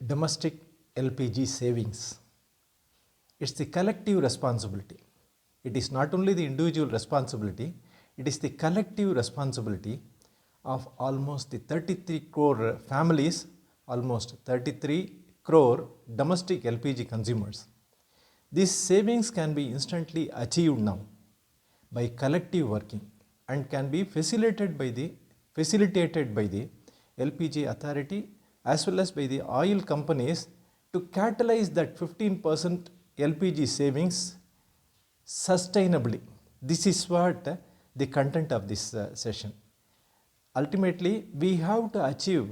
domestic LPG savings. It's the collective responsibility. It is not only the individual responsibility, it is the collective responsibility of almost the 33 crore families, almost 33 crore domestic LPG consumers. These savings can be instantly achieved now by collective working and can be facilitated by the LPG Authority as well as by the oil companies to catalyze that 15% LPG savings sustainably. This is what the content of this session. Ultimately, we have to achieve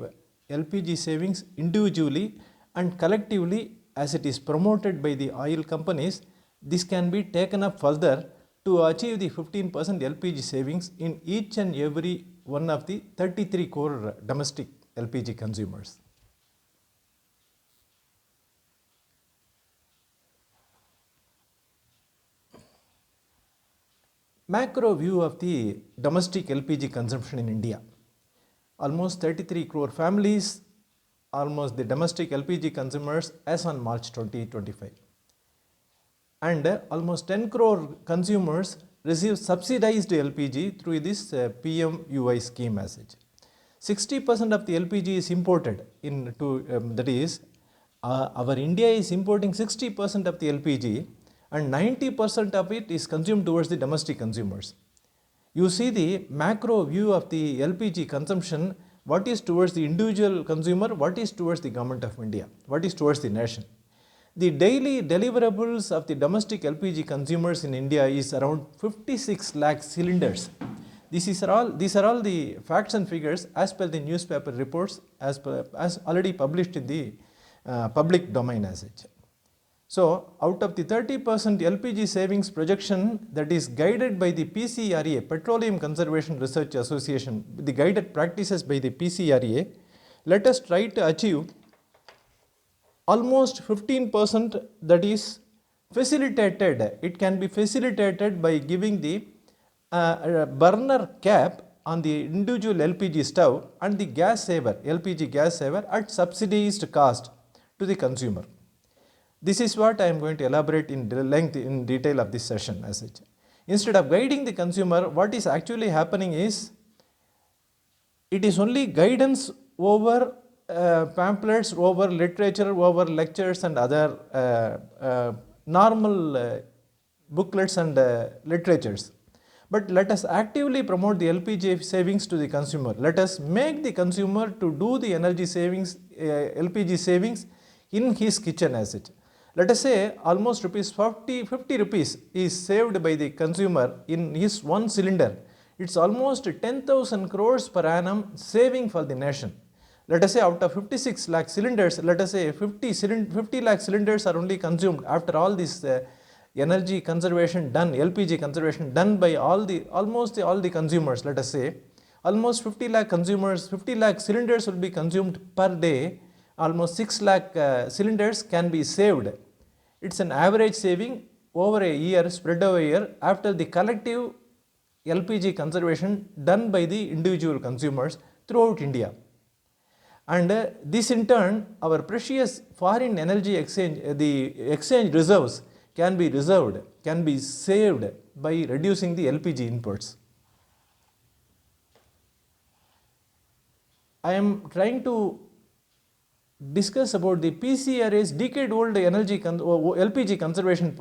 LPG savings individually and collectively as it is promoted by the oil companies. This can be taken up further to achieve the 15% LPG savings in each and every one of the 33 crore domestic LPG consumers. Macro view of the domestic LPG consumption in India. Almost 33 crore families, almost the domestic LPG consumers as on March 2025. And almost 10 crore consumers receive subsidized LPG through this PMUI scheme message. 60% of the LPG is imported that is, our India is importing 60% of the LPG and 90% of it is consumed towards the domestic consumers. You see the macro view of the LPG consumption, what is towards the individual consumer, what is towards the government of India, what is towards the nation. The daily deliverables of the domestic LPG consumers in India is around 56 lakh cylinders. These are all the facts and figures as per the newspaper reports as already published in the public domain as such. So, out of the 30% LPG savings projection that is guided by the PCRA, Petroleum Conservation Research Association, the guided practices by the PCRA, let us try to achieve almost 15% that is facilitated. It can be facilitated by giving the burner cap on the individual LPG stove and the LPG gas saver at subsidized cost to the consumer. This is what I am going to elaborate in detail of this session as such. Instead of guiding the consumer, what is actually happening is, it is only guidance over pamphlets, over literature, over lectures and other normal booklets and literatures. But let us actively promote the LPG savings to the consumer. Let us make the consumer to do the energy savings, LPG savings in his kitchen as such. Let us say almost 50 rupees is saved by the consumer in his one cylinder. It's almost 10,000 crores per annum saving for the nation. Let us say out of 56 lakh cylinders, let us say 50 lakh cylinders are only consumed after all this energy conservation done, LPG conservation done by almost all the consumers. Let us say almost 50 lakh cylinders will be consumed per day. Almost 6 lakh cylinders can be saved. It's an average saving over a year, spread over a year, after the collective LPG conservation done by the individual consumers throughout India. And this in turn, our precious foreign energy exchange, the exchange reserves can be saved by reducing the LPG imports. I am trying to discuss about the PCRA's decade-old LPG conservation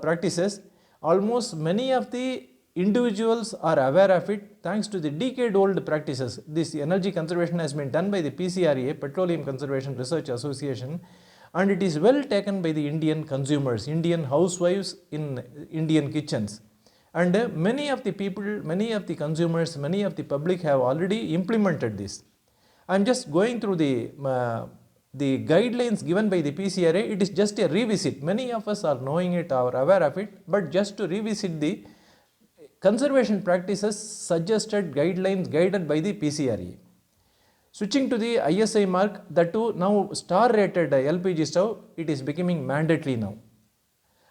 practices. Almost many of the individuals are aware of it thanks to the decade-old practices. This energy conservation has been done by the PCRA, Petroleum Conservation Research Association, and it is well taken by the Indian consumers, Indian housewives in Indian kitchens. And many of the people, many of the consumers, many of the public have already implemented this. I am just going through the guidelines given by the PCRA. It is just a revisit. Many of us are knowing it or aware of it, but just to revisit the conservation practices suggested guidelines guided by the PCRA. Switching to the ISI mark, that too now star rated LPG stove, it is becoming mandatory now.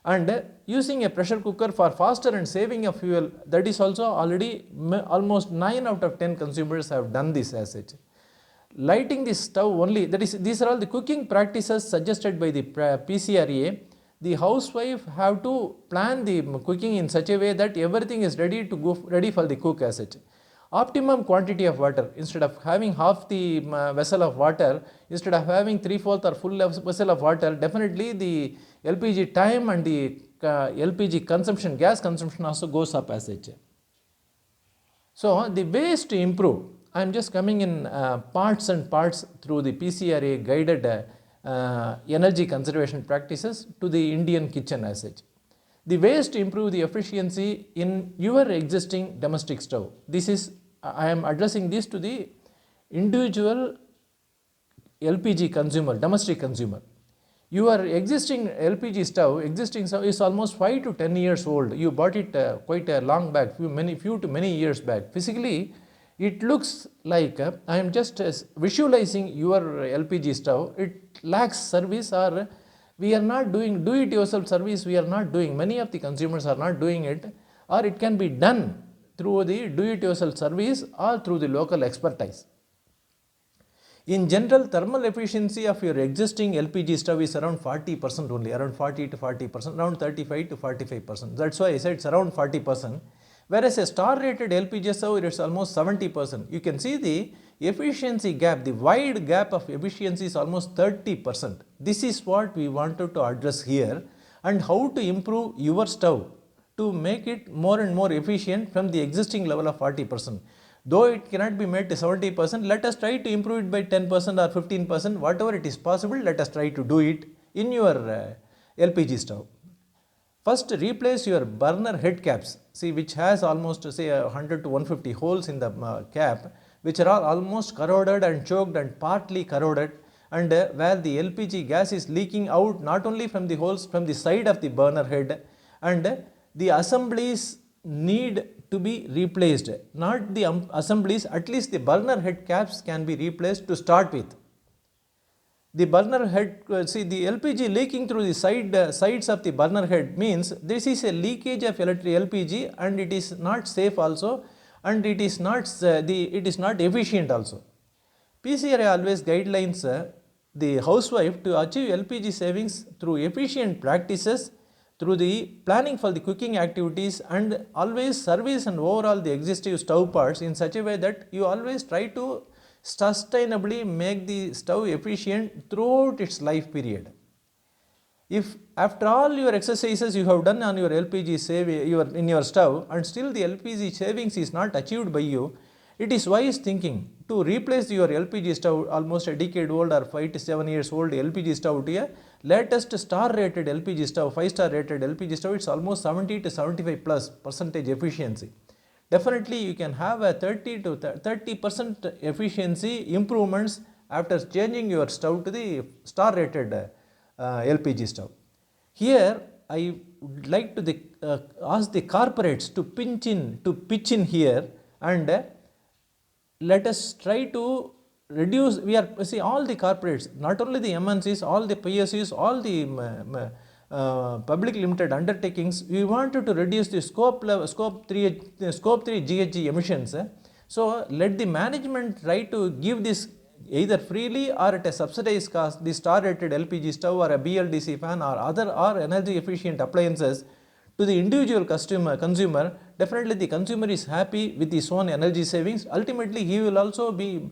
And using a pressure cooker for faster and saving of fuel, that is also already almost 9 out of 10 consumers have done this as such. lighting the stove only, that is, these are all the cooking practices suggested by the PCRA. The housewife have to plan the cooking in such a way that everything is ready for the cook as such. Optimum quantity of water, instead of having half the vessel of water, instead of having 3/4 or full vessel of water, definitely the LPG time and the LPG consumption, gas consumption also goes up as such. So the ways to improve, I am just coming in parts and parts through the PCRA guided energy conservation practices to the Indian kitchen as such. The ways to improve the efficiency in your existing domestic stove. This is, I am addressing this to the individual LPG consumer, domestic consumer. Your existing LPG stove, is almost 5 to 10 years old. You bought it quite a long back, few to many years back. Physically, it looks like, I am just visualizing your LPG stove. It lacks service, or we are not doing do-it-yourself service. We are not doing. Many of the consumers are not doing it, or it can be done through the do-it-yourself service or through the local expertise. In general, thermal efficiency of your existing LPG stove is around 40% only, around 40 to 40%, around 35 to 45%. That's why I said it's around 40%. Whereas a star rated LPG stove, it's almost 70%. You can see the efficiency gap, the wide gap of efficiency is almost 30%. This is what we wanted to address here, and how to improve your stove to make it more and more efficient from the existing level of 40%. Though it cannot be made to 70%, let us try to improve it by 10% or 15%, whatever it is possible, let us try to do it in your LPG stove. First, replace your burner head caps, see, which has almost say 100 to 150 holes in the cap, which are all almost corroded and choked and partly corroded, and where the LPG gas is leaking out not only from the holes from the side of the burner head, and the assemblies need to be replaced, not the assemblies, at least the burner head caps can be replaced to start with. The burner head, see, the LPG leaking through the sides of the burner head means this is a leakage of LPG, and it is not safe also, and it is not efficient also. PCRA always guidelines the housewife to achieve LPG savings through efficient practices, through the planning for the cooking activities, and always service and overall the existing stove parts in such a way that you always try to sustainably make the stove efficient throughout its life period. If after all your exercises you have done on your LPG in your stove, and still the LPG savings is not achieved by you, it is wise thinking to replace your LPG stove, almost a decade old or 5 to 7 years old LPG stove, to a latest star rated LPG stove, 5-star rated LPG stove. It's almost 70 to 75% efficiency. Definitely you can have a 30% efficiency improvements after changing your stove to the star rated LPG stove. Here I would like to ask the corporates to pitch in here, and let us try to reduce. We are, see, all the corporates, not only the MNCs, all the PSUs, all the public limited undertakings, we wanted to reduce the scope 3 GHG emissions. So let the management try to give this either freely or at a subsidized cost, the star rated LPG stove or a BLDC fan or other energy efficient appliances to the individual consumer. Definitely the consumer is happy with his own energy savings. Ultimately he will also be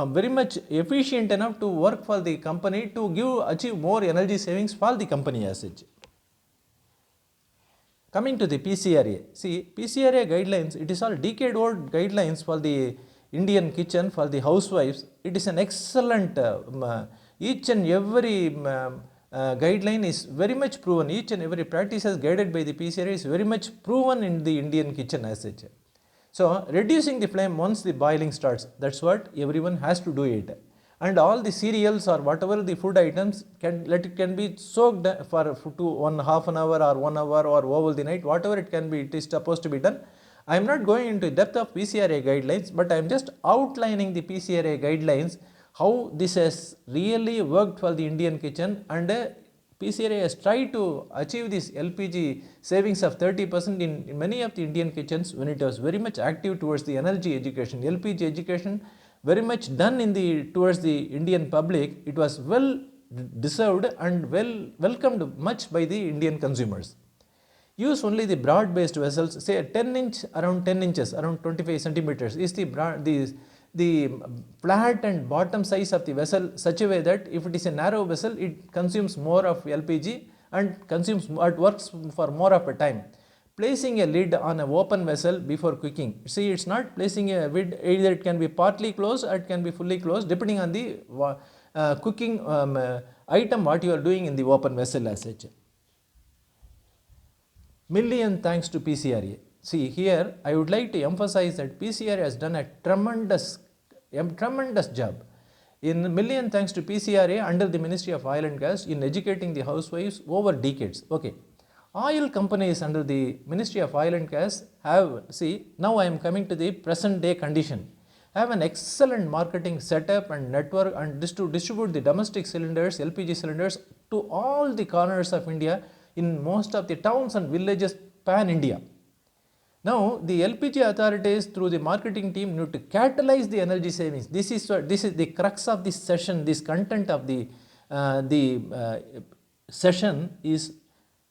very much efficient enough to work for the company to achieve more energy savings for the company as such. Coming to the PCRA, see, PCRA guidelines, it is all decade old guidelines for the Indian kitchen, for the housewives. It is an excellent, each and every guideline is very much proven, each and every practice as guided by the PCRA is very much proven in the Indian kitchen as such. So reducing the flame once the boiling starts, that's what everyone has to do it. And all the cereals or whatever the food items can be soaked for half an hour or 1 hour or over the night, whatever it can be, it is supposed to be done. I am not going into depth of PCRA guidelines, but I am just outlining the PCRA guidelines, how this has really worked for the Indian kitchen, and PCRA has tried to achieve this LPG savings of 30% in many of the Indian kitchens when it was very much active towards the energy education. LPG education very much done in the towards the Indian public. It was well deserved and well welcomed much by the Indian consumers. Use only the broad based vessels, say 10 inch, around 10 inches, around 25 centimeters is the the flat and bottom size of the vessel, such a way that if it is a narrow vessel, it consumes more of LPG and consumes it works for more of a time. Placing a lid on an open vessel before cooking. See, it's not placing a lid, either it can be partly closed or it can be fully closed, depending on the cooking item what you are doing in the open vessel as such. Million thanks to PCRA. See, here I would like to emphasize that PCRA has done a tremendous job. In million thanks to PCRA under the Ministry of Oil and Gas in educating the housewives over decades. Okay. Oil companies under the Ministry of Oil and Gas have, see, now I am coming to the present day condition, have an excellent marketing setup and network and to distribute the domestic cylinders, LPG cylinders to all the corners of India in most of the towns and villages pan India. Now, the LPG authorities through the marketing team need to catalyze the energy savings. This is the crux of this session. This content of the session is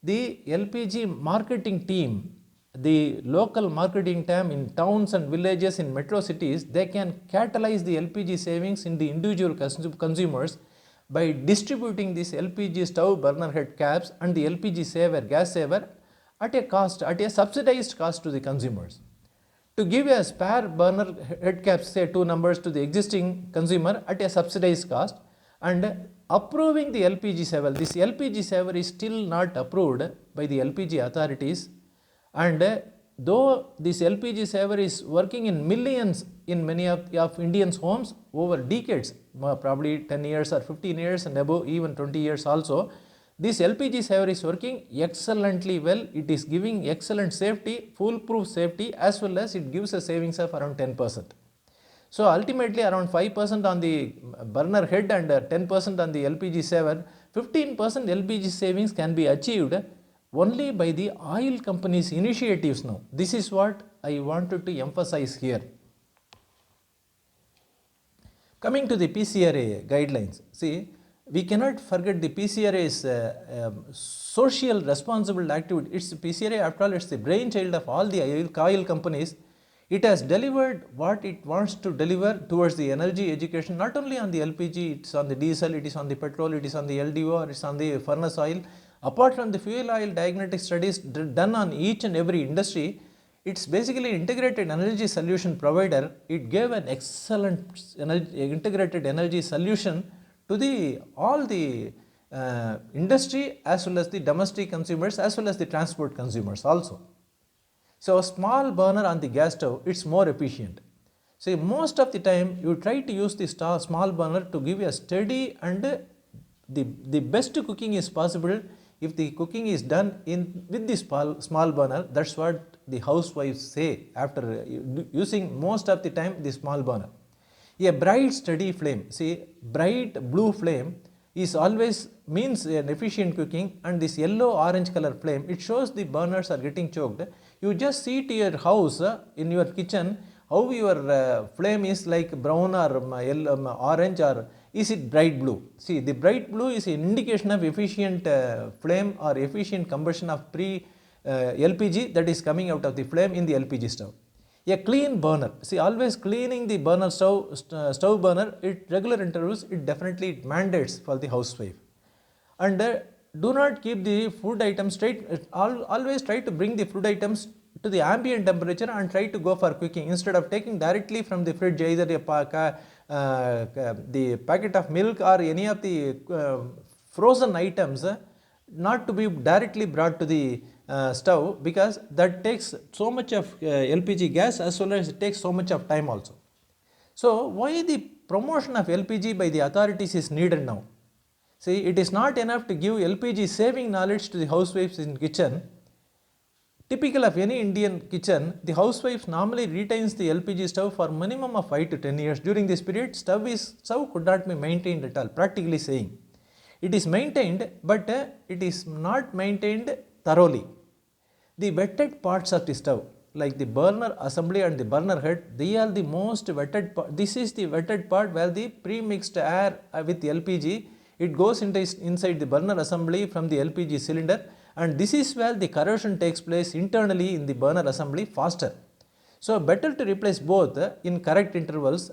the LPG marketing team, the local marketing team in towns and villages in metro cities, they can catalyze the LPG savings in the individual consumers by distributing this LPG stove burner head caps and the LPG saver, gas saver at a subsidized cost to the consumers. To give a spare burner head caps, say 2 numbers to the existing consumer at a subsidized cost, and approving the LPG saver. This LPG saver is still not approved by the LPG authorities, and though this LPG saver is working in millions in many of Indians' homes over decades, probably 10 years or 15 years and above, even 20 years also, this LPG saver is working excellently well. It is giving excellent safety, foolproof safety, as well as it gives a savings of around 10%. So ultimately around 5% on the burner head and 10% on the LPG saver, 15% LPG savings can be achieved only by the oil companies' initiatives now. This is what I wanted to emphasize here. Coming to the PCRA guidelines, see, we cannot forget the PCRA's social responsible activity. It's PCRA, after all, it's the brainchild of all the oil companies. It has delivered what it wants to deliver towards the energy education, not only on the LPG, it's on the diesel, it is on the petrol, it is on the LDO, it's on the furnace oil. Apart from the fuel oil diagnostic studies done on each and every industry, it's basically integrated energy solution provider. It gave an excellent integrated energy solution to all the industry as well as the domestic consumers as well as the transport consumers also. So a small burner on the gas stove, it's more efficient. So most of the time you try to use the small burner to give a steady and the best cooking is possible if the cooking is done with the small burner. That's what the housewives say after using most of the time the small burner. A bright steady flame, see, bright blue flame is always means an efficient cooking, and this yellow orange color flame, it shows the burners are getting choked. You just see to your house in your kitchen how your flame is like brown or yellow, orange, or is it bright blue. See, the bright blue is an indication of efficient flame or efficient combustion of LPG that is coming out of the flame in the LPG stove. A clean burner, see, always cleaning the burner stove burner at regular intervals, it definitely mandates for the housewife. And do not keep the food items straight, always try to bring the food items to the ambient temperature and try to go for cooking instead of taking directly from the fridge either the packet of milk or any of the frozen items, not to be directly brought to the stove, because that takes so much of LPG gas as well as it takes so much of time also. So why the promotion of LPG by the authorities is needed now? See, it is not enough to give LPG saving knowledge to the housewives in kitchen. Typical of any Indian kitchen, the housewife normally retains the LPG stove for minimum of 5 to 10 years. During this period, stove could not be maintained at all, practically saying. It is maintained, but it is not maintained thoroughly. The wetted parts of the stove, like the burner assembly and the burner head, they are the most wetted part. This is the wetted part where the pre-mixed air with LPG, it goes inside the burner assembly from the LPG cylinder, and this is where the corrosion takes place internally in the burner assembly faster. So better to replace both in correct intervals,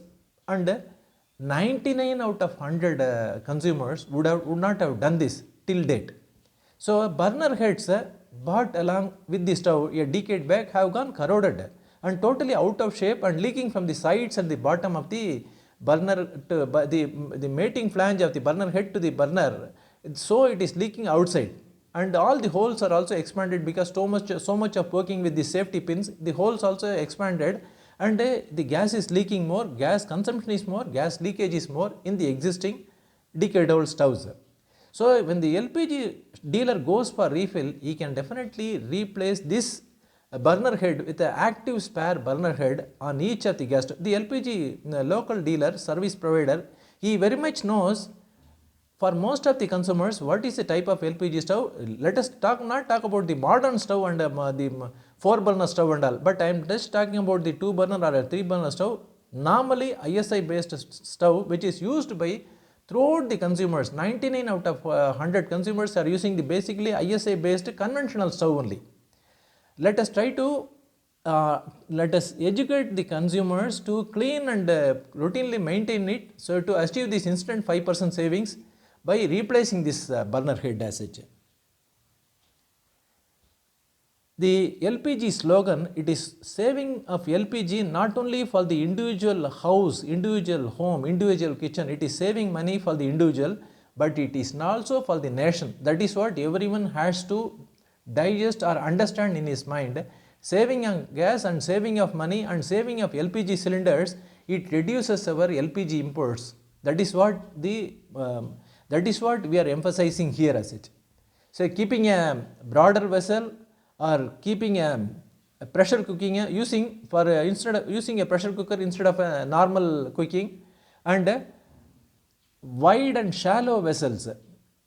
and 99 out of 100 consumers would not have done this till date. So burner heads bought along with the stove a decade back have gone corroded and totally out of shape and leaking from the sides and the bottom of the burner to the mating flange of the burner head to the burner. So it is leaking outside, and all the holes are also expanded because so much of working with the safety pins, the holes also expanded, and the gas is leaking more, gas consumption is more, gas leakage is more in the existing decade-old stoves. So when the LPG dealer goes for refill, he can definitely replace this burner head with an active spare burner head on each of the gas stove. The LPG local dealer, service provider, he very much knows for most of the consumers what is the type of LPG stove. Let us not talk about the modern stove and the 4 burner stove and all, but I am just talking about the 2 burner or a 3 burner stove, normally ISI based stove, which is used by throughout the consumers. 99 out of 100 consumers are using the basically ISI based conventional stove only. Let us try to let us educate the consumers to clean and routinely maintain it, so to achieve this instant 5% savings by replacing this burner head as such. The LPG slogan, it is saving of LPG not only for the individual house, individual home, individual kitchen, it is saving money for the individual, but it is also for the nation. That is what everyone has to digest or understand in his mind. Saving on gas and saving of money and saving of LPG cylinders, it reduces our LPG imports. That is what we are emphasizing here as it. So keeping a broader vessel or keeping a pressure cooking instead of using a pressure cooker instead of a normal cooking, and wide and shallow vessels,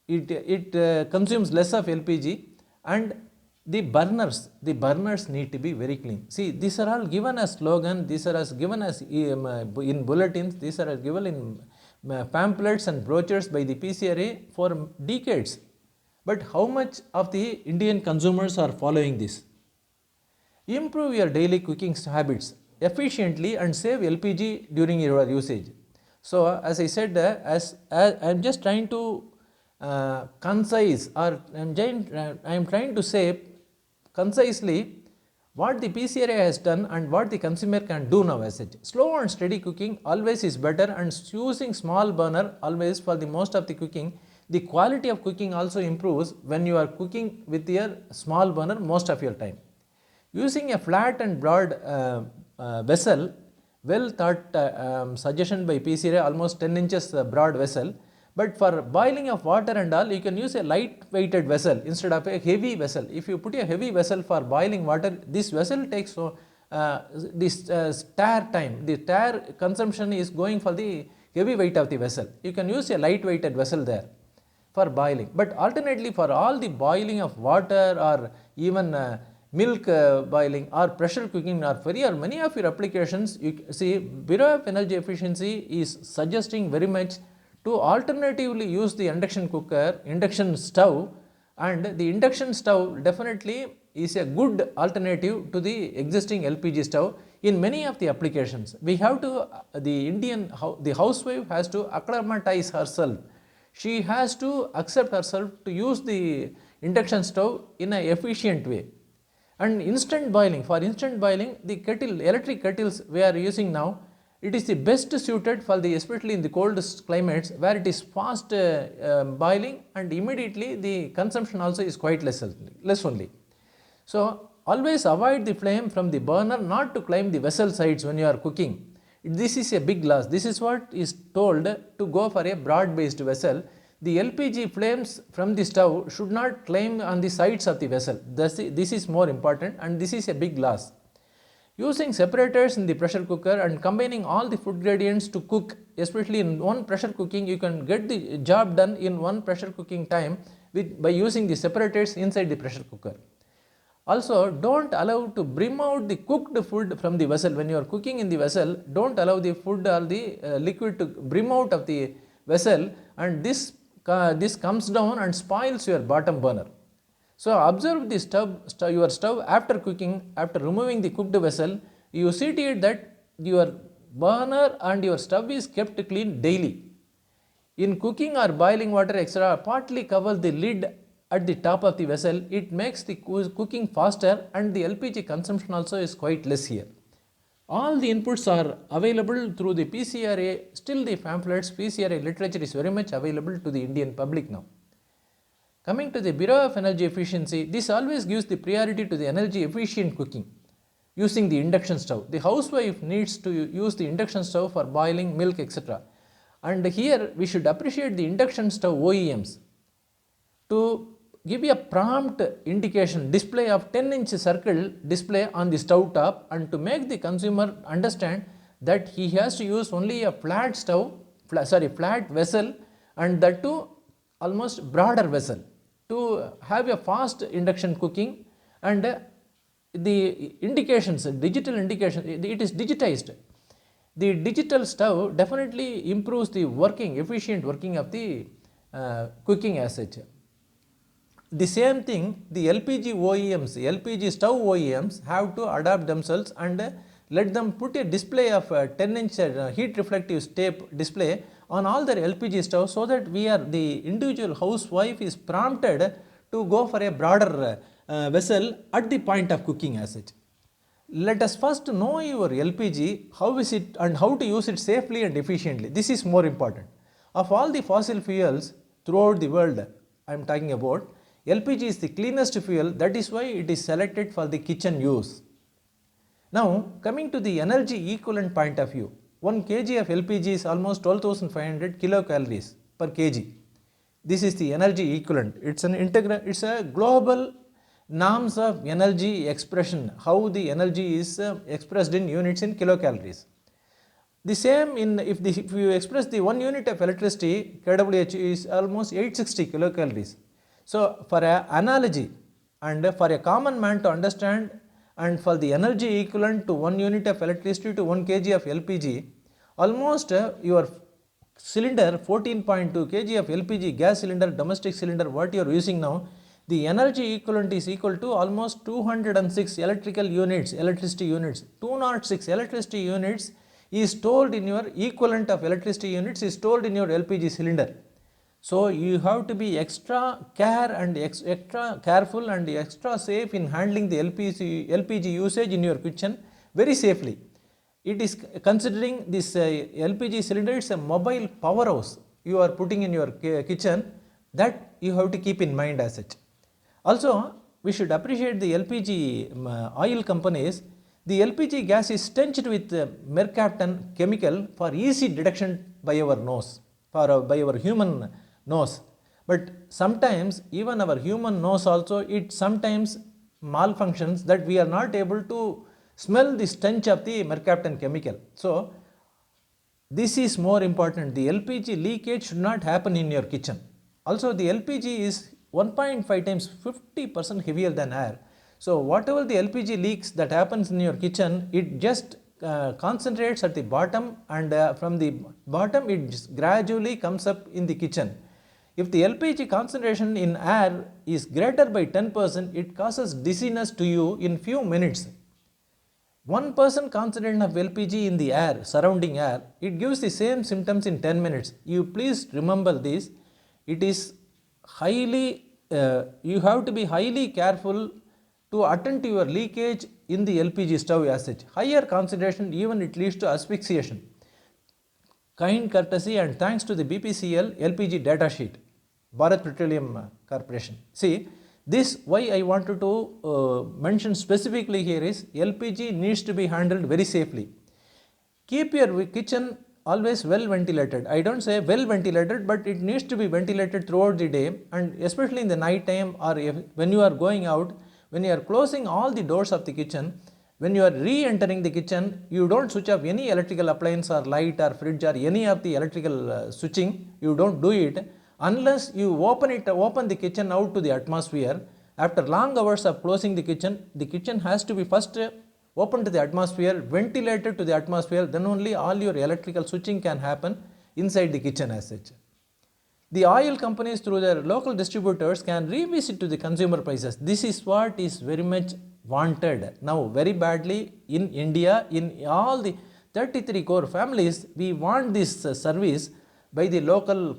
it consumes less of LPG, and the burners need to be very clean. See, these are all given as slogan, these are as given as in bulletins, these are given in pamphlets and brochures by the PCRA for decades. But how much of the Indian consumers are following this? Improve your daily cooking habits efficiently and save LPG during your usage. So as I said, I am just trying to concise, or I am trying to say concisely what the PCRA has done and what the consumer can do now as such. Slow and steady cooking always is better, and using small burner always for the most of the cooking. The quality of cooking also improves when you are cooking with your small burner most of your time. Using a flat and broad vessel, well thought suggestion by PCRA, almost 10 inches broad vessel. But for boiling of water and all, you can use a light weighted vessel instead of a heavy vessel. If you put a heavy vessel for boiling water, this vessel takes this tare time. The tare consumption is going for the heavy weight of the vessel. You can use a light weighted vessel there for boiling. But alternately, for all the boiling of water or even milk boiling or pressure cooking or many of your applications, you see Bureau of Energy Efficiency is suggesting very much to alternatively use the induction stove, and the induction stove definitely is a good alternative to the existing LPG stove in many of the applications. We have to, the housewife has to acclimatize herself. She has to accept herself to use the induction stove in an efficient way. And instant boiling, the electric kettles we are using now, it is the best suited for especially in the cold climates where it is fast boiling, and immediately the consumption also is quite less only. So always avoid the flame from the burner not to climb the vessel sides when you are cooking. This is a big loss. This is what is told to go for a broad based vessel. The LPG flames from the stove should not climb on the sides of the vessel. This is more important, and this is a big loss. Using separators in the pressure cooker and combining all the food gradients to cook, especially in one pressure cooking, you can get the job done in one pressure cooking time by using the separators inside the pressure cooker. Also, don't allow to brim out the cooked food from the vessel. When you are cooking in the vessel, don't allow the food or the liquid to brim out of the vessel, and this comes down and spoils your bottom burner. So observe the your stove after cooking, after removing the cooked vessel, you see to it that your burner and your stove is kept clean daily. In cooking or boiling water, etc., partly cover the lid at the top of the vessel. It makes the cooking faster, and the LPG consumption also is quite less here. All the inputs are available through the PCRA. Still the pamphlets, PCRA literature is very much available to the Indian public now. Coming to the Bureau of Energy Efficiency, this always gives the priority to the energy efficient cooking using the induction stove. The housewife needs to use the induction stove for boiling milk, etc. And here we should appreciate the induction stove OEMs to give a prompt indication display of 10-inch circle display on the stove top, and to make the consumer understand that he has to use only a flat vessel, and that too almost broader vessel, to have a fast induction cooking. And the indications, digital indication, it is digitized. The digital stove definitely improves the efficient working of the cooking as such. The same thing, the LPG OEMs, LPG stove OEMs have to adapt themselves and let them put a display of 10-inch heat reflective tape display on all their LPG stoves, so that the individual housewife is prompted to go for a broader vessel at the point of cooking as such. Let us first know your LPG, how is it and how to use it safely and efficiently. This is more important. Of all the fossil fuels throughout the world, I am talking about, LPG is the cleanest fuel. That is why it is selected for the kitchen use. Now, coming to the energy equivalent point of view, 1 kg of LPG is almost 12,500 kilocalories per kg. This is the energy equivalent. It's a global norms of energy expression, how the energy is expressed in units in kilocalories. The same if you express the 1 unit of electricity, kWh is almost 860 kilocalories. So for an analogy and for a common man to understand, and for the energy equivalent to 1 unit of electricity to 1 kg of LPG, almost your cylinder 14.2 kg of LPG gas cylinder, domestic cylinder, what you are using now, the energy equivalent is equal to almost 206 electricity units. 206 electricity units is stored in your equivalent of electricity units is stored in your LPG cylinder. So you have to be extra careful and extra safe in handling the LPG usage in your kitchen very safely. It is considering this LPG cylinder, it's a mobile powerhouse you are putting in your kitchen, that you have to keep in mind as such. Also, we should appreciate the LPG oil companies. The LPG gas is tinged with mercaptan chemical for easy detection by our nose, by our human nose. But sometimes even our human nose also, it sometimes malfunctions, that we are not able to smell the stench of the mercaptan chemical. So this is more important. The LPG leakage should not happen in your kitchen. Also, the LPG is 1.5 times 50% heavier than air. So whatever the LPG leaks that happens in your kitchen, it just concentrates at the bottom, and from the bottom it gradually comes up in the kitchen. If the LPG concentration in air is greater by 10%, it causes dizziness to you in few minutes. 1% concentration of LPG in the air, surrounding air, it gives the same symptoms in 10 minutes. You please remember this. It is highly, you have to be highly careful to attend to your leakage in the LPG stove as such. Higher concentration, even it leads to asphyxiation. Kind courtesy and thanks to the BPCL LPG data sheet, Bharat Petroleum Corporation. See, this why I wanted to mention specifically here is LPG needs to be handled very safely. Keep your kitchen always well ventilated. I don't say well ventilated, but it needs to be ventilated throughout the day, and especially in the night time, or when you are going out, when you are closing all the doors of the kitchen, when you are re-entering the kitchen, you don't switch off any electrical appliance or light or fridge or any of the electrical switching. You don't do it unless you open the kitchen out to the atmosphere. After long hours of closing the kitchen has to be first open to the atmosphere, ventilated to the atmosphere, then only all your electrical switching can happen inside the kitchen as such. The oil companies through their local distributors can revisit to the consumer prices. This is what is very much wanted now very badly in India. In all the 33 core families, we want this service by the local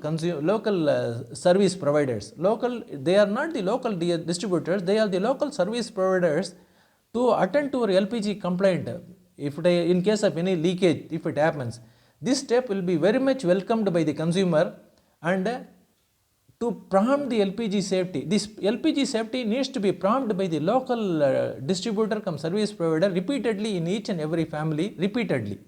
service providers. They are not the local distributors, they are the local service providers to attend to our LPG complaint in case of any leakage if it happens. This step will be very much welcomed by the consumer, and to prompt the LPG safety. This LPG safety needs to be prompted by the local distributor cum service provider repeatedly in each and every family, repeatedly.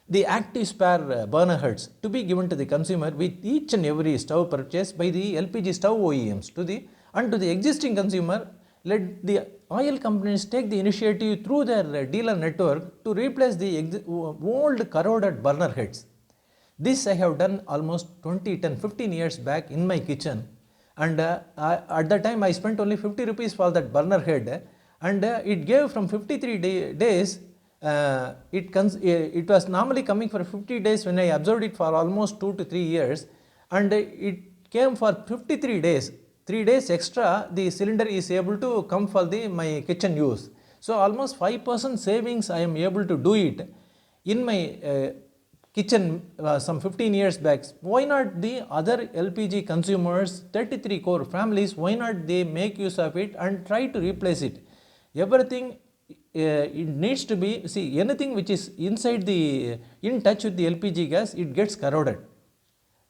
The active spare burner heads to be given to the consumer with each and every stove purchased by the LPG stove OEMs to the existing consumer. Let the oil companies take the initiative through their dealer network to replace the old corroded burner heads. This I have done almost 15 years back in my kitchen, and at that time I spent only 50 rupees for that burner head, and it gave from 53 days. It was normally coming for 50 days when I observed it for almost 2 to 3 years, and it came for 53 days. 3 days extra the cylinder is able to come for my kitchen use. So almost 5% savings I am able to do it in my kitchen some 15 years back. Why not the other LPG consumers, 33 core families, why not they make use of it and try to replace it? Everything it needs to be, see, anything which is in touch with the LPG gas, it gets corroded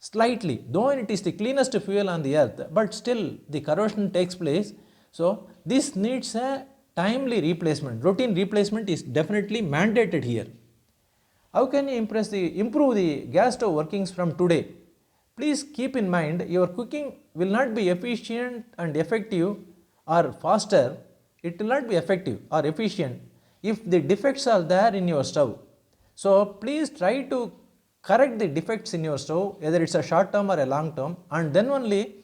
slightly, though it is the cleanest fuel on the earth, but still the corrosion takes place. So this needs a timely replacement. Routine replacement is definitely mandated here. How can you improve the gas stove workings from today? Please keep in mind, your cooking will not be efficient and effective or faster. It will not be effective or efficient if the defects are there in your stove. So please try to correct the defects in your stove, whether it's a short term or a long term, and then only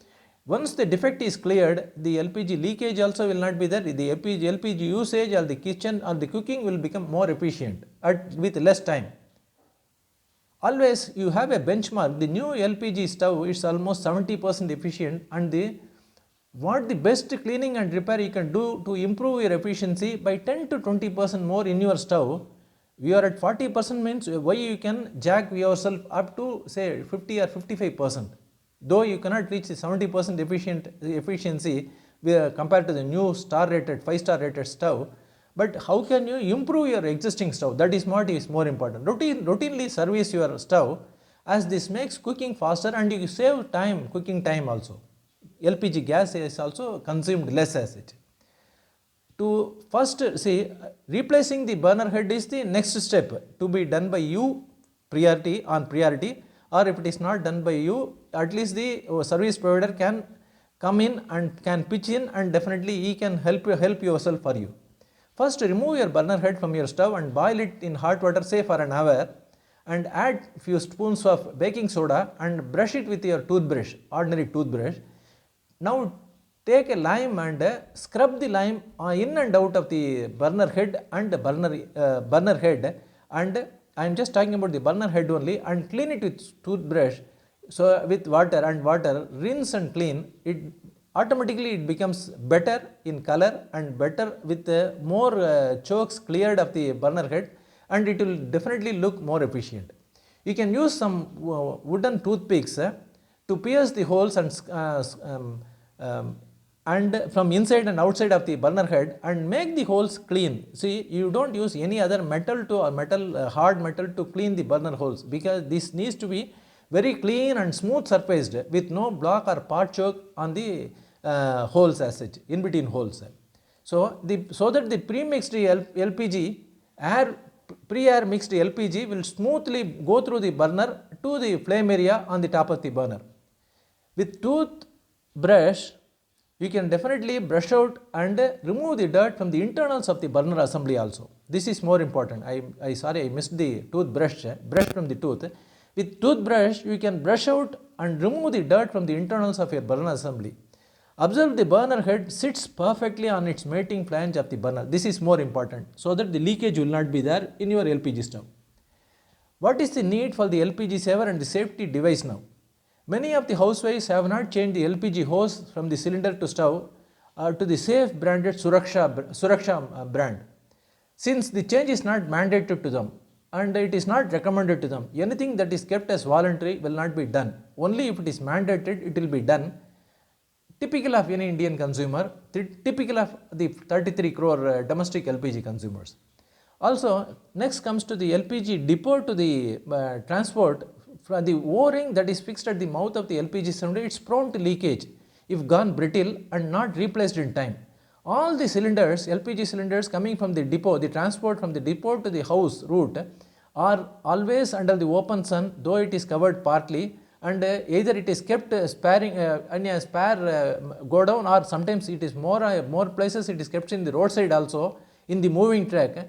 once the defect is cleared, the LPG leakage also will not be there. The LPG usage or the kitchen or the cooking will become more efficient with less time. Always you have a benchmark. The new LPG stove is almost 70% efficient, and what the best cleaning and repair you can do to improve your efficiency by 10 to 20% more in your stove. We are at 40% means why you can jack yourself up to say 50 or 55%. Though you cannot reach the 70% efficiency compared to the new star rated, 5-star rated stove, but how can you improve your existing stove? That is what is more important. Routinely service your stove, as this makes cooking faster and you save time, cooking time also. LPG gas is also consumed less as it. To first replacing the burner head is the next step to be done by you priority, or if it is not done by you, at least the service provider can come in and can pitch in, and definitely he can help yourself for you. First remove your burner head from your stove and boil it in hot water say for an hour, and add few spoons of baking soda and brush it with your toothbrush, ordinary toothbrush. Now take a lime and scrub the lime in and out of the burner head and burner head, and I am just talking about the burner head only, and clean it with toothbrush. So with water, rinse and clean it. Automatically it becomes better in color and better with more chokes cleared of the burner head, and it will definitely look more efficient. You can use some wooden toothpicks to pierce the holes and from inside and outside of the burner head and make the holes clean. See, you don't use any other hard metal to clean the burner holes, because this needs to be very clean and smooth surfaced with no block or part choke on the holes as such, in between holes. So that the pre-mixed LPG pre-air mixed LPG will smoothly go through the burner to the flame area on the top of the burner. With toothbrush, you can definitely brush out and remove the dirt from the internals of the burner assembly also. This is more important. I missed the toothbrush, brush from the tooth. With toothbrush, you can brush out and remove the dirt from the internals of your burner assembly. Observe the burner head sits perfectly on its mating flange of the burner. This is more important so that the leakage will not be there in your LPG stove. What is the need for the LPG saver and the safety device now? Many of the housewives have not changed the LPG hose from the cylinder to stove to the safe branded Suraksha brand. Since the change is not mandated to them and it is not recommended to them, anything that is kept as voluntary will not be done. Only if it is mandated, it will be done. Typical of any Indian consumer, typical of the 33 crore domestic LPG consumers. Also, next comes to the LPG depot to the transport. From the o-ring that is fixed at the mouth of the LPG cylinder, it's prone to leakage if gone brittle and not replaced in time. All the cylinders, LPG cylinders coming from the depot, the transport from the depot to the house route are always under the open sun, though it is covered partly, and either it is kept sparing in a spare go down, or sometimes it is more places it is kept in the roadside also in the moving track.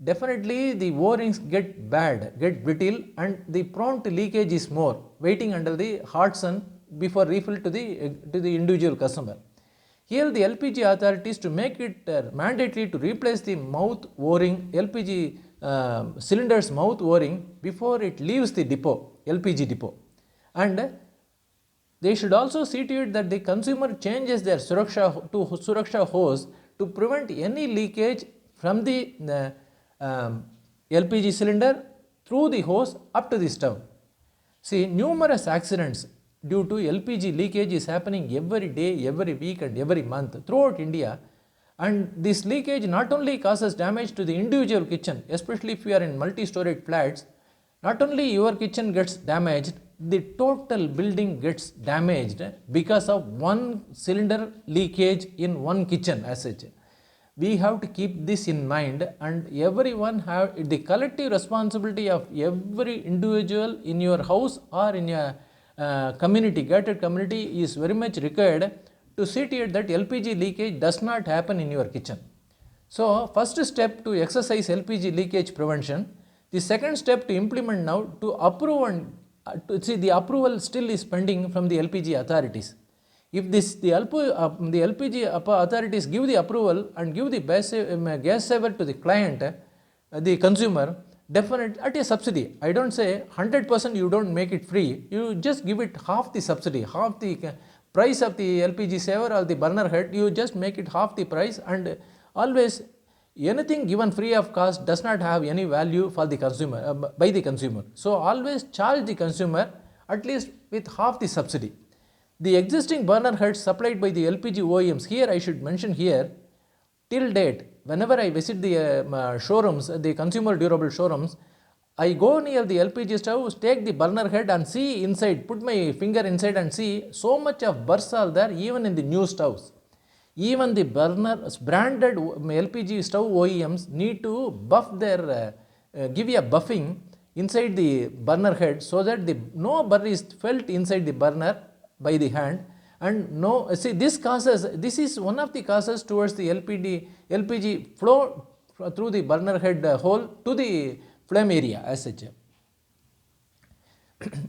Definitely the o-rings get bad, get brittle, and the prone to leakage is more, waiting under the hot sun before refill to the individual customer. Here the LPG authorities to make it mandatory to replace the mouth o-ring, LPG cylinder's mouth o-ring before it leaves the depot, LPG depot. And they should also see to it that the consumer changes their Suraksha hose to prevent any leakage from the LPG cylinder through the hose up to the stove. See, numerous accidents due to LPG leakage is happening every day, every week and every month throughout India, and this leakage not only causes damage to the individual kitchen, especially if you are in multi-storied flats. Not only your kitchen gets damaged, the total building gets damaged because of one cylinder leakage in one kitchen as such. We have to keep this in mind, and everyone have the collective responsibility of every individual in your house or in your community, gated community, is very much required to see to it that LPG leakage does not happen in your kitchen. So, first step to exercise LPG leakage prevention. The second step to implement now to approve and to see the approval still is pending from the LPG authorities. If the LPG authorities give the approval and give the gas saver to the client, the consumer, definitely at a subsidy. I don't say 100% you don't make it free, you just give it half the subsidy, half the price of the LPG saver or the burner head, you just make it half the price, and always anything given free of cost does not have any value for the consumer, by the consumer. So always charge the consumer at least with half the subsidy. The existing burner heads supplied by the LPG OEMs, here I should mention here, till date, whenever I visit the showrooms, the consumer durable showrooms, I go near the LPG stove, take the burner head and see inside, put my finger inside and see so much of burrs are there even in the new stoves. Even the branded LPG stove OEMs need to buff their, give a buffing inside the burner head so that no burr is felt inside the burner by the hand, and no, see, this is one of the causes towards the LPG flow through the burner head hole to the flame area as such.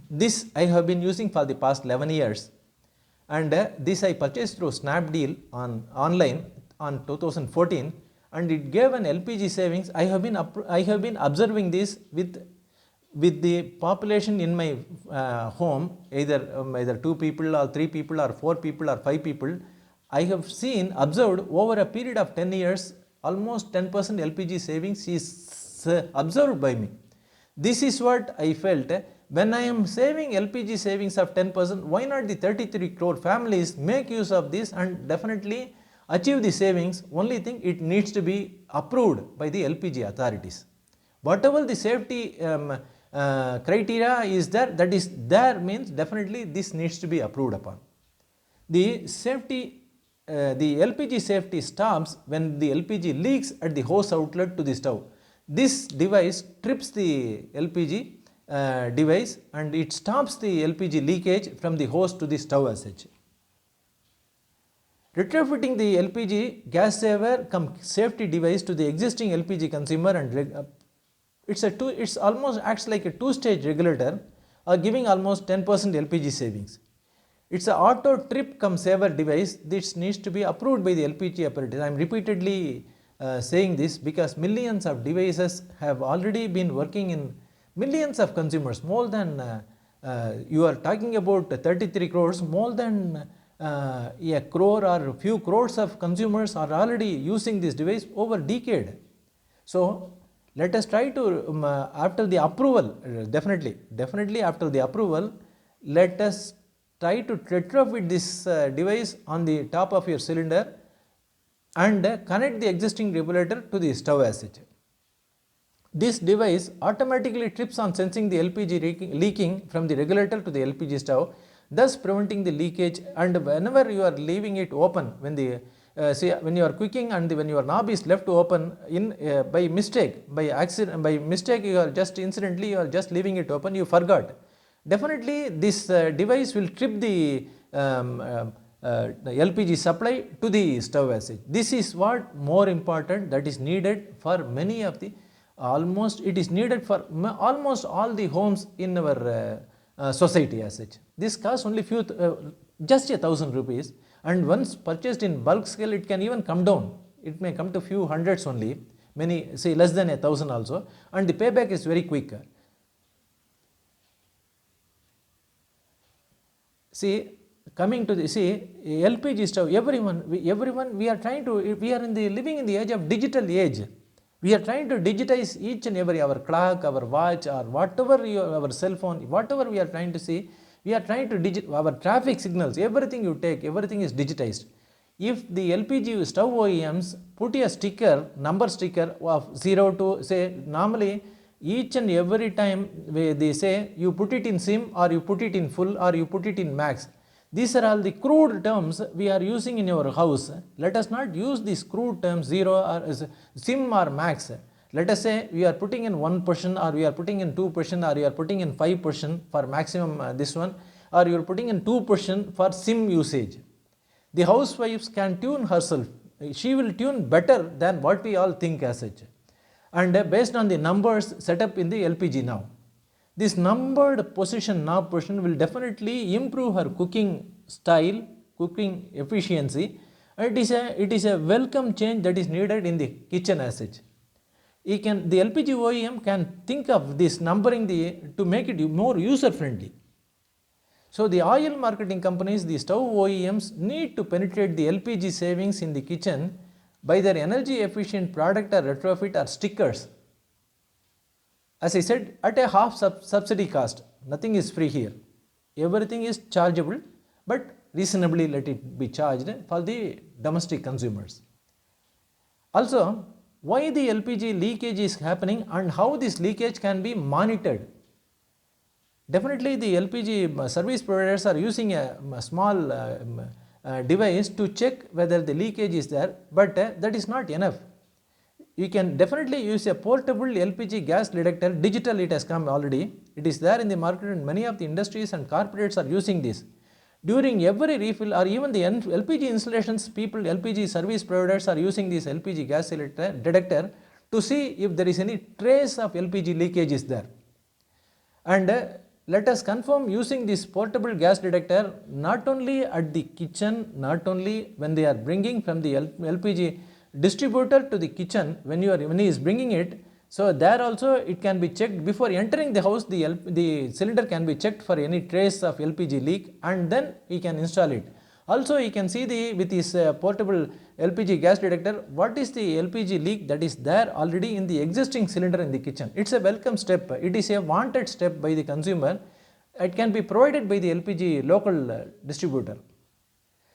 This I have been using for the past 11 years, and this I purchased through Snapdeal online on 2014, and it gave an LPG savings. I have been observing this with the population in my home, either 2 people or 3 people or 4 people or 5 people. I have observed over a period of 10 years, almost 10% LPG savings is observed by me. This is what I felt. When I am saving LPG savings of 10%, why not the 33 crore families make use of this and definitely achieve the savings? Only thing, it needs to be approved by the LPG authorities. Whatever the safety criteria is there, that is there means definitely this needs to be approved upon. The LPG safety stops when the LPG leaks at the hose outlet to the stove. This device trips the LPG device and it stops the LPG leakage from the hose to the stove as such. Retrofitting the LPG gas saver cum safety device to the existing LPG consumer and it's almost acts like a 2-stage regulator. are giving almost 10% LPG savings. It's a auto trip cum saver device. This needs to be approved by the LPG authority. I am repeatedly saying this because millions of devices have already been working in millions of consumers. More than you are talking about 33 crores, more than a crore or few crores of consumers are already using this device over decade. So let us try to after the approval, definitely after the approval, let us try to retrofit this device on the top of your cylinder and connect the existing regulator to the stove as such. This device automatically trips on sensing the LPG leaking from the regulator to the LPG stove, thus preventing the leakage. And whenever you are leaving it open, when the when you are cooking and when your knob is left open in by mistake, by accident, by mistake, you are just incidentally you are just leaving it open, you forgot. Definitely this device will trip the LPG supply to the stove as such. This is what more important, that is needed for many of the almost it is needed for almost all the homes in our society as such. This costs only few just 1,000 rupees, and once purchased in bulk scale it can even come down. It may come to few hundreds only, many say less than 1,000 also, and the payback is very quick. See, coming to the LPG stove, everyone we are trying to, we are in the living in the age of digital age. We are trying to digitize each and every, our clock, our watch, or whatever our cell phone, whatever we are trying to see, we are trying to our traffic signals, everything you take, everything is digitized. If the LPG stove OEMs put a sticker, number sticker of 0 to say, normally each and every time they say you put it in SIM or you put it in full or you put it in max. These are all the crude terms we are using in your house. Let us not use these crude terms 0 or SIM or max. Let us say we are putting in 1% or we are putting in 2% or we are putting in 5% for maximum this one, or you are putting in 2% for SIM usage. The housewives can tune herself. She will tune better than what we all think as such. And based on the numbers set up in the LPG now. This numbered position knob position will definitely improve her cooking style, cooking efficiency. It is a welcome change that is needed in the kitchen as such. The LPG OEM can think of this numbering to make it more user friendly. So the oil marketing companies, the stove OEMs need to penetrate the LPG savings in the kitchen by their energy efficient product or retrofit or stickers. As I said, at a half subsidy cost, nothing is free here. Everything is chargeable, but reasonably let it be charged for the domestic consumers. Also, why the LPG leakage is happening and how this leakage can be monitored. Definitely the LPG service providers are using a small device to check whether the leakage is there, but that is not enough. You can definitely use a portable LPG gas detector, digital, it has come already. It is there in the market and many of the industries and corporates are using this. During every refill or even the LPG installations, LPG service providers are using this LPG gas detector to see if there is any trace of LPG leakage is there. And let us confirm using this portable gas detector not only at the kitchen, not only when they are bringing from the LPG distributor to the kitchen, when he is bringing it, so there also it can be checked before entering the house. The cylinder can be checked for any trace of LPG leak, and then he can install it. Also he can see with his portable LPG gas detector what is the LPG leak that is there already in the existing cylinder in the kitchen. It's a welcome step. It is a wanted step by the consumer. It can be provided by the LPG local distributor.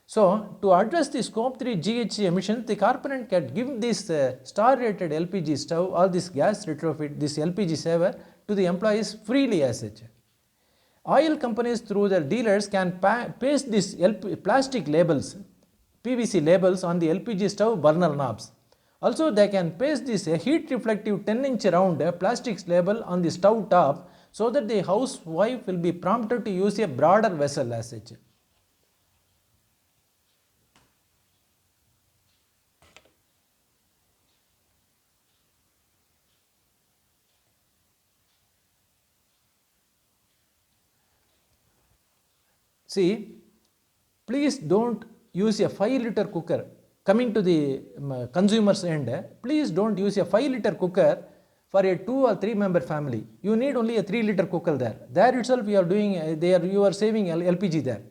So to address the scope 3 GHG emissions, the corporate can give this star rated LPG stove or this gas retrofit, this LPG saver to the employees freely as such. Oil companies through their dealers can paste these plastic labels, PVC labels on the LPG stove burner knobs. Also they can paste this heat reflective 10-inch round plastic label on the stove top so that the housewife will be prompted to use a broader vessel as such. See, please don't use a 5-liter cooker. Coming to the consumer's end, please don't use a 5-liter cooker for a 2 or 3 member family. You need only a 3-liter cooker there. There itself you are doing, you are saving LPG there.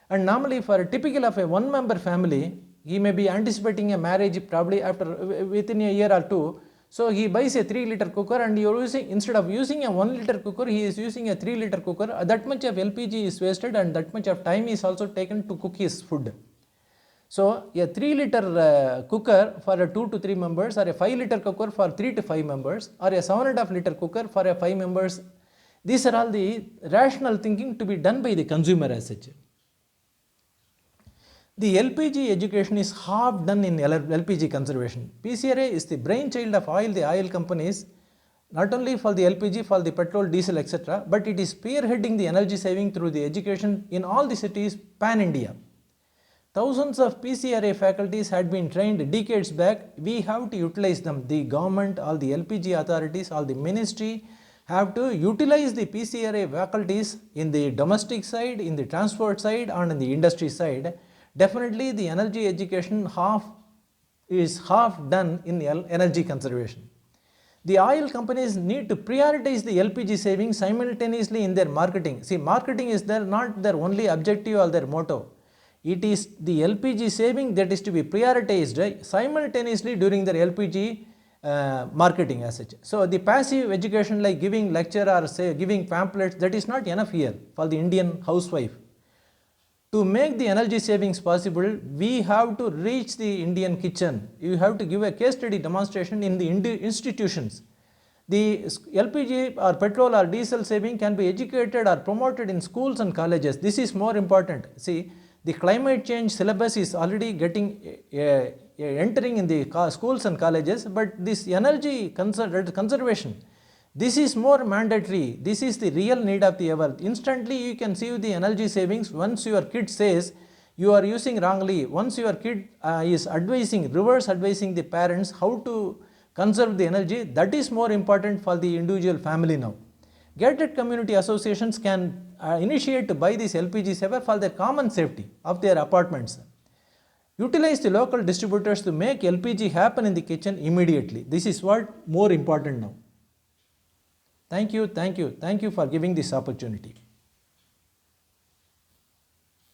And normally for a typical of a 1-member family, he may be anticipating a marriage probably after within a year or two. So he buys a 3-liter cooker, and you are using, instead of using a 1-liter cooker, he is using a 3-liter cooker. That much of LPG is wasted, and that much of time is also taken to cook his food. So a 3-liter cooker for a 2 to 3 members, or a 5-liter cooker for 3 to 5 members, or a 7.5-liter cooker for a 5 members. These are all the rational thinking to be done by the consumer as such. The LPG education is half done in LPG conservation. PCRA is the brainchild of the oil companies, not only for the LPG, for the petrol, diesel, etc., but it is spearheading the energy saving through the education in all the cities pan-India. Thousands of PCRA faculties had been trained decades back. We have to utilize them. The government, all the LPG authorities, all the ministry have to utilize the PCRA faculties in the domestic side, in the transport side, and in the industry side. Definitely the energy education is half done in energy conservation. The oil companies need to prioritize the LPG saving simultaneously in their marketing. See, marketing is not their only objective or their motto. It is the LPG saving that is to be prioritized simultaneously during their LPG marketing as such. So the passive education like giving lecture or say giving pamphlets, that is not enough here for the Indian housewife. To make the energy savings possible, we have to reach the Indian kitchen. You have to give a case study demonstration in the institutions. The LPG or petrol or diesel saving can be educated or promoted in schools and colleges. This is more important. See, the climate change syllabus is already getting entering in the schools and colleges, but this energy conservation, this is more mandatory. This is the real need of the hour. Instantly you can see the energy savings once your kid says you are using wrongly. Once your kid is reverse advising the parents how to conserve the energy, that is more important for the individual family now. Gated community associations can initiate to buy this LPG saver for their common safety of their apartments. Utilize the local distributors to make LPG happen in the kitchen immediately. This is what more important now. Thank you for giving this opportunity.